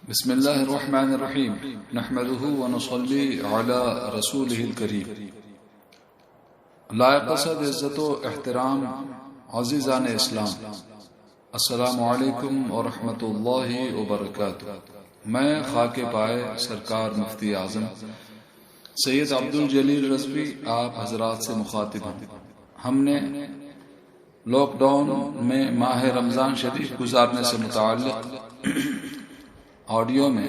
بسم اللہ الرحمن الرحیم نحمده ونصلی علی رسولہ الکریم۔ لائق صد عزت و احترام عزیزان اسلام، السلام علیکم ورحمۃ اللہ وبرکاتہ۔ میں خاک پائے سرکار مفتی اعظم سید عبدالجلیل رضوی آپ حضرات سے مخاطب ہوں۔ ہم نے لاک ڈاؤن میں ماہ رمضان شریف گزارنے سے متعلق آڈیو میں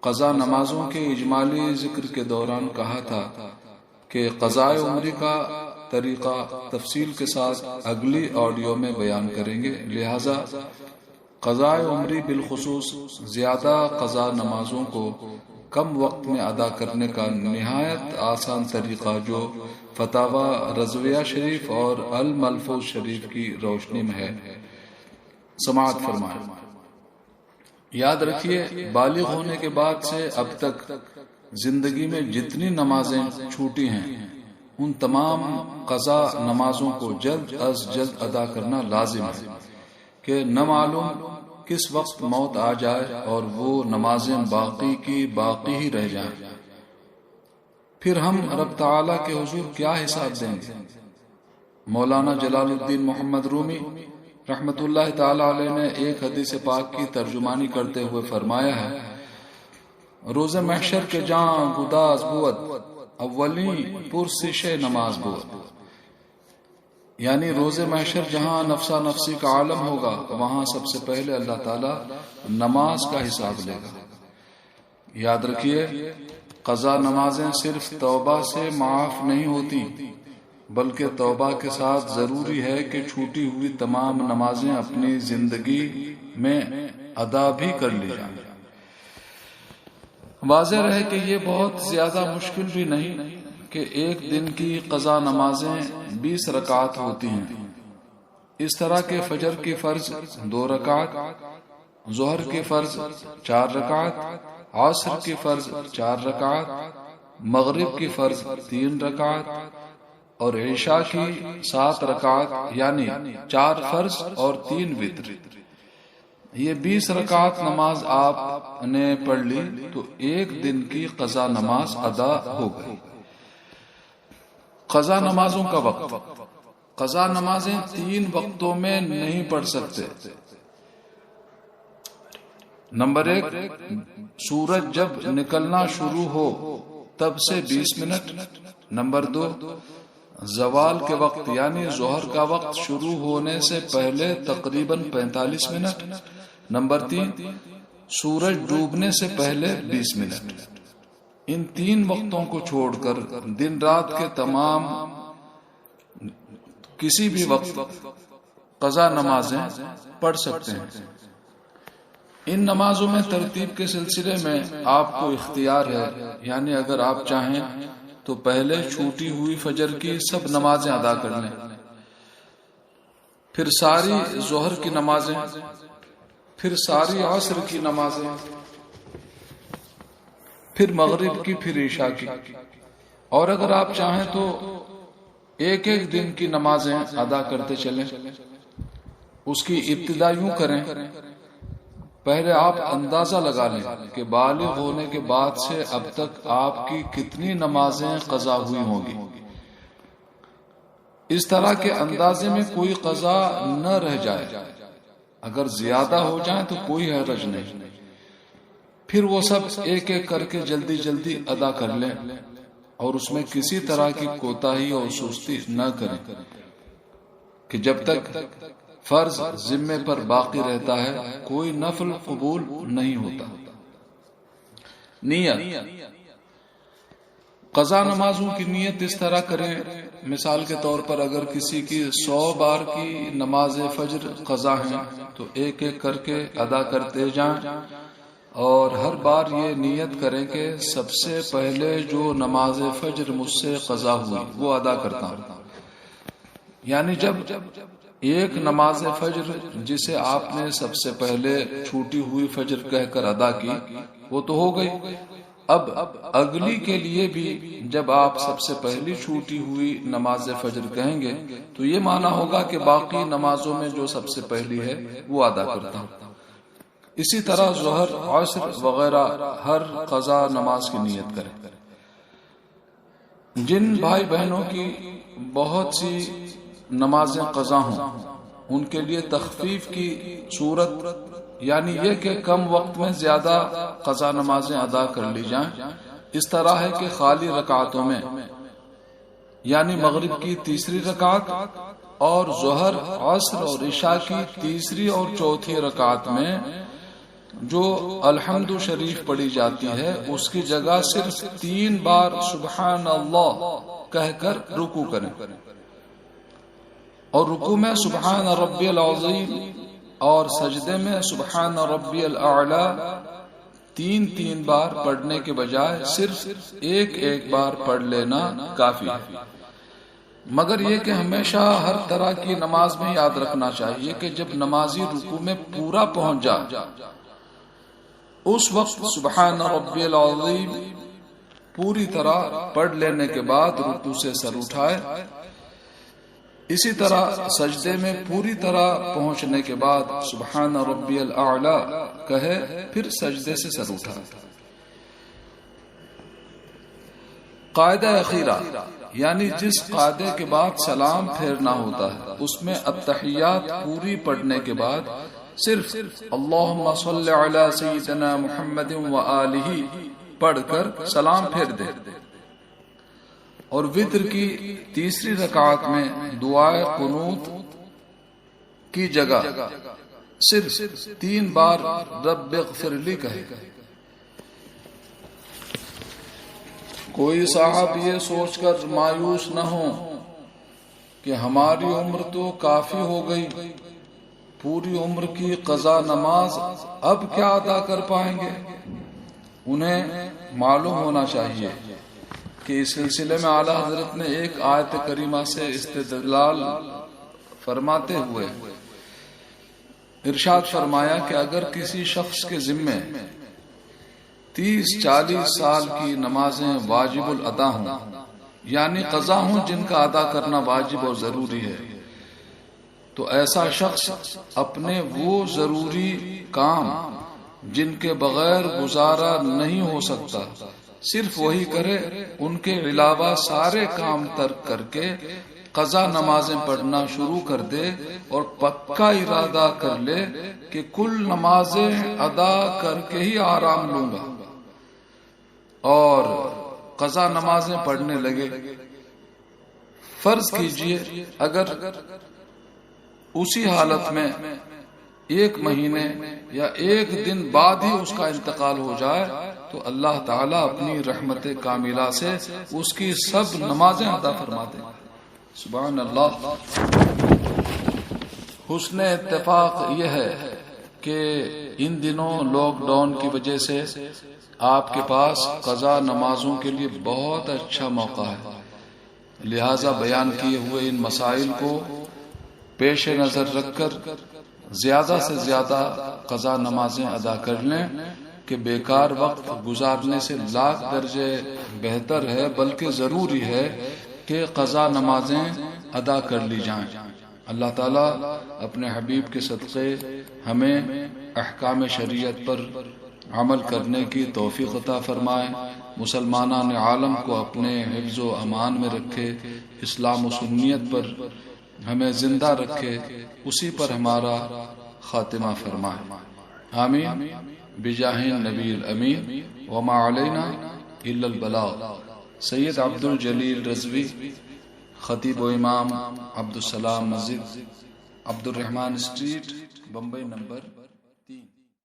قضا نمازوں کے اجمالی ذکر کے دوران کہا تھا کہ قضاء عمری کا طریقہ تفصیل کے ساتھ اگلی آڈیو میں بیان کریں گے، لہذا قضاء عمری بالخصوص زیادہ قضا نمازوں کو کم وقت میں ادا کرنے کا نہایت آسان طریقہ جو فتاوی رضویہ شریف اور الملفوظ شریف کی روشنی میں ہے، سماعت فرمائیں۔ یاد رکھیے، بالغ ہونے کے بعد سے اب تک زندگی میں جتنی نمازیں چھوٹی ہیں ان تمام قضا نمازوں کو جلد از جلد ادا کرنا لازم ہے کہ نہ معلوم کس وقت موت آ جائے اور وہ نمازیں باقی کی باقی ہی رہ جائیں، پھر ہم رب تعالی کے حضور کیا حساب دیں گے؟ مولانا جلال الدین محمد رومی رحمت اللہ تعالی علیہ نے ایک حدیث پاک کی ترجمانی کرتے ہوئے فرمایا ہے، روز محشر کے جاں گداز بود اولین پرسش نماز بود، یعنی روز محشر جہاں نفسا نفسی کا عالم ہوگا وہاں سب سے پہلے اللہ تعالی نماز کا حساب لے گا۔ یاد رکھیے، قضا نمازیں صرف توبہ سے معاف نہیں ہوتی بلکہ توبہ کے ساتھ ضروری ہے کہ چھوٹی ہوئی تمام نمازیں اپنی زندگی میں ادا بھی کر لی جائیں۔ واضح رہے کہ یہ بہت زیادہ مشکل بھی نہیں کہ ایک دن کی قضا نمازیں 20 رکعت ہوتی ہیں۔ اس طرح کے فجر کی فرض 2 رکعت، ظہر کی فرض 4 رکعت، عصر کی فرض 4 رکعت، مغرب کی فرض 3 رکعت اور عشاء کی 7 رکعت، یعنی 4 فرض اور 3 وتر۔ یہ 20 رکعت نماز آپ نے پڑھ لی تو ایک دن کی قضا نماز ادا ہو گئی۔ قضا نمازوں کا وقت، قضا نمازیں 3 وقتوں میں نہیں پڑھ سکتے۔ نمبر 1، سورج جب نکلنا شروع ہو تب سے 20 منٹ۔ نمبر 2، زوال کے وقت یعنی ظہر کا وقت شروع ہونے سے پہلے تقریباً 45 منٹ۔ نمبر 3، سورج ڈوبنے سے پہلے 20 منٹ۔ ان 3 وقتوں کو چھوڑ کر دن رات کے تمام کسی بھی وقت قضا نمازیں پڑھ سکتے ہیں۔ ان نمازوں میں ترتیب کے سلسلے میں آپ کو اختیار ہے، یعنی اگر آپ چاہیں تو پہلے چھوٹی ہوئی فجر کی سب نمازیں ادا کر لیں، پھر ساری ظہر کی نمازیں، پھر ساری عصر کی نمازیں، پھر مغرب کی، پھر عشاء کی، اور اگر آپ چاہیں تو ایک ایک دن کی نمازیں ادا کرتے چلیں۔ اس کی ابتدا یوں کریں، پہلے آپ اندازہ لگا لیں کہ بالغ ہونے کے بعد سے اب تک آپ کی کتنی نمازیں قضا ہوئی ہوں گی۔ اس طرح کے اندازے میں کوئی قضا نہ رہ جائے، اگر زیادہ ہو جائیں تو کوئی حرج نہیں، پھر وہ سب ایک ایک کر کے جلدی جلدی ادا کر لیں اور اس میں کسی طرح کی کوتاہی اور سستی نہ کریں کہ جب تک فرض ذمے پر باقی رہتا ہے کوئی نفل قبول نہیں ہوتا۔ نیت، قضا نمازوں کی نیت اس طرح کریں، مثال کے طور پر اگر کسی کی 100 بار کی نماز فجر قضا ہیں تو ایک ایک کر کے ادا کرتے جائیں اور ہر بار یہ نیت کریں کہ سب سے پہلے جو نماز فجر مجھ سے قضا ہوئی وہ ادا کرتا ہوں، یعنی جب ایک نماز فجر جسے آپ نے سب سے پہلے چھوٹی ہوئی فجر کہہ کر ادا کی وہ تو ہو گئی، اب اگلی کے لیے بھی جب آپ سب سے پہلی چھوٹی ہوئی نماز فجر کہیں گے تو یہ معنی ہوگا کہ باقی نمازوں میں جو سب سے پہلی ہے وہ ادا کرتا ہوں۔ اسی طرح ظہر، عصر وغیرہ ہر قضا نماز کی نیت کرے۔ جن بھائی بہنوں کی بہت سی نمازیں قضا ہوں ان کے لیے تخفیف کی صورت یعنی یہ کہ کم وقت میں زیادہ قضا نمازیں ادا کر لی جائیں اس طرح ہے کہ خالی رکعتوں میں یعنی مغرب کی تیسری رکعت اور ظہر، عصر اور عشاء کی تیسری اور چوتھی رکعت میں جو الحمد شریف پڑھی جاتی ہے اس کی جگہ صرف 3 بار سبحان اللہ کہہ کر رکوع کریں، اور رکوع میں سبحان ربی العظیم اور سجدے میں سبحان ربی الاعلی 3 بار پڑھنے کے بجائے صرف ایک بار پڑھ لینا کافی ہے۔ مگر یہ کہ ہمیشہ ہر طرح کی نماز میں یاد رکھنا چاہیے کہ جب نمازی رکوع میں پورا پہنچ جائے اس وقت سبحان ربی العظیم پوری طرح پڑھ لینے کے بعد رکوع سے سر اٹھائے، اسی طرح سجدے میں پوری طرح پہنچنے کے بعد سبحان ربی الاعلی کہے پھر سجدے سے سر اٹھائے۔ قاعدہ اخیرہ یعنی جس قاعدے کے بعد سلام پھیرنا ہوتا ہے اس میں التحیات پوری پڑھنے کے بعد صرف اللہم صلی علی سیدنا محمد وآلہ پڑھ کر سلام پھیر دے، اور وتر کی تیسری رکعت میں دعائے قنوت کی جگہ صرف 3 بار رب اغفر لی کہے۔ کوئی صاحب یہ سوچ کر مایوس نہ ہو کہ ہماری عمر تو کافی ہو گئی، پوری عمر کی قضا نماز اب کیا ادا کر پائیں گے۔ انہیں معلوم ہونا چاہیے کہ اس سلسلے میں اعلیٰ حضرت نے ایک آیت کریمہ سے استدلال فرماتے ہوئے ارشاد فرمایا کہ اگر کسی شخص کے ذمے 30-40 سال کی نمازیں واجب الادا ہوں یعنی قضا ہوں جن کا ادا کرنا واجب اور ضروری ہے، تو ایسا شخص اپنے وہ ضروری کام جن کے بغیر گزارا نہیں ہو سکتا صرف وہی کرے، ان کے علاوہ سارے کام ترک کر کے قضا نمازیں پڑھنا شروع کر دے اور پکا ارادہ کر لے کہ کل نمازیں ادا کر کے ہی آرام لوں گا اور قضا نمازیں پڑھنے لگے۔ فرض کیجئے اگر اسی حالت میں 1 مہینے یا 1 دن بعد ہی اس کا انتقال ہو جائے تو اللہ تعالیٰ اپنی رحمت کاملہ سے اس کی سب نمازیں ادا فرما دیں۔ سبحان اللہ۔ حسن اتفاق یہ ہے کہ ان دنوں لاک ڈاؤن کی وجہ سے آپ کے پاس قضا نمازوں کے لیے بہت اچھا موقع ہے، لہذا بیان کیے ہوئے ان مسائل کو پیش نظر رکھ کر زیادہ سے زیادہ قضا نمازیں ادا کر لیں کہ بیکار وقت گزارنے سے لاکھ درجے بہتر ہے، بلکہ ضروری ہے کہ قضا نمازیں ادا کر لی جائیں۔ اللہ تعالیٰ اپنے حبیب کے صدقے ہمیں احکام شریعت پر عمل کرنے کی توفیق عطا فرمائے، مسلمانان عالم کو اپنے حفظ و امان میں رکھے، اسلام و سنیت پر ہمیں زندہ رکھے، اسی پر ہمارا خاتمہ فرمائے، آمین بجاہ نبی الامین وما علینا الا البلاغ۔ سید عبد الجلیل رضوی، خطیب و امام عبدالسلام مسجد، عبد الرحمن اسٹریٹ، بمبئی، نمبر